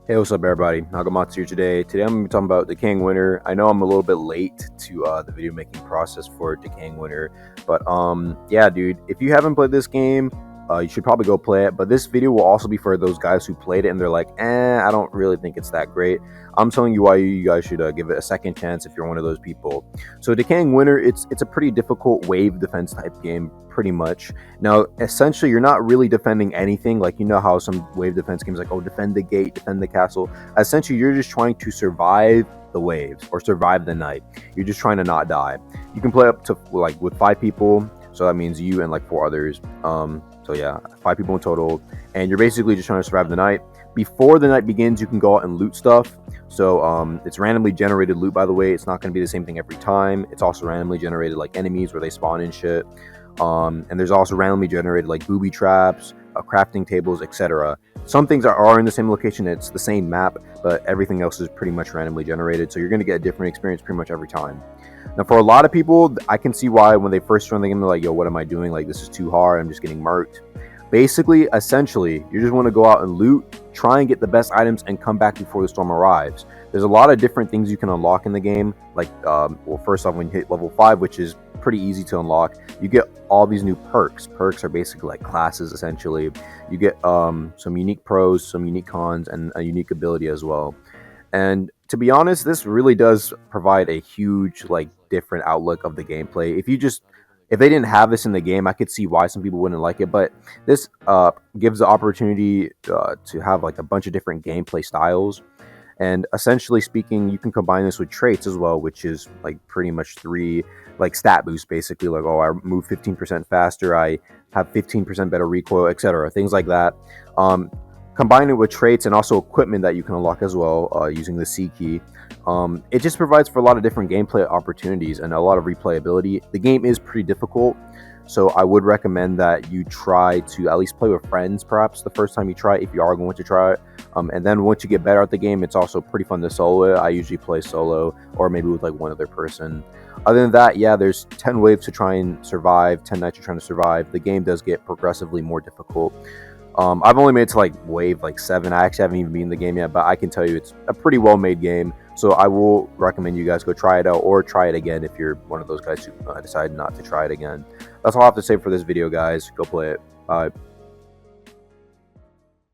Hey, what's up, everybody? Nagamatsu here today. Today I'm going to be talking about Decaying Winter. I know I'm a little bit late to the video making process for Decaying Winter, but yeah, dude, if you haven't played this game, you should probably go play it. But this video will also be for those guys who played it and they're like, I don't really think it's that great. I'm telling you why you guys should give it a second chance if you're one of those people. So Decaying Winter, it's a pretty difficult wave defense type game, pretty much. Now, essentially, you're not really defending anything. Like, you know how some wave defense games like, oh, defend the gate, defend the castle. Essentially, you're just trying to survive the waves or survive the night. You're just trying to not die. You can play up to like with 5 people, so that means you and like 4 others. So yeah, 5 people in total, and you're basically just trying to survive the night. Before the night begins, you can go out and loot stuff. So it's randomly generated loot, by the way. It's not going to be the same thing every time. It's also randomly generated like enemies where they spawn and shit. And there's also randomly generated like booby traps, crafting tables, etc. Some things are in the same location, it's the same map, but everything else is pretty much randomly generated, so you're going to get a different experience pretty much every time. Now, for a lot of people, I can see why when they first join the game, they're like, yo, what am I doing? Like, this is too hard, I'm just getting marked. Basically, essentially, you just want to go out and loot, try and get the best items, and come back before the storm arrives. There's a lot of different things you can unlock in the game. Like, well, first off, when you hit level 5, which is pretty easy to unlock, you get all these new perks. Perks are basically like classes, essentially. You get some unique pros, some unique cons, and a unique ability as well. And to be honest, this really does provide a huge, like, different outlook of the gameplay. If they didn't have this in the game, I could see why some people wouldn't like it. But this gives the opportunity to have like a bunch of different gameplay styles. And essentially speaking, you can combine this with traits as well, which is like pretty much three like stat boosts, basically. Like, oh, I move 15% faster, I have 15% better recoil, etc. Things like that. Combine it with traits and also equipment that you can unlock as well using the C key. It just provides for a lot of different gameplay opportunities and a lot of replayability. The game is pretty difficult, so I would recommend that you try to at least play with friends, perhaps the first time you try it, if you are going to try it. And then once you get better at the game, it's also pretty fun to solo it. I usually play solo or maybe with like one other person. Other than that, yeah, there's 10 waves to try and survive, 10 nights you're trying to survive. The game does get progressively more difficult. I've only made it to like wave like 7. I actually haven't even been in the game yet, but I can tell you it's a pretty well made game. So I will recommend you guys go try it out or try it again if you're one of those guys who decide not to try it again. That's all I have to say for this video, guys. Go play it. Bye.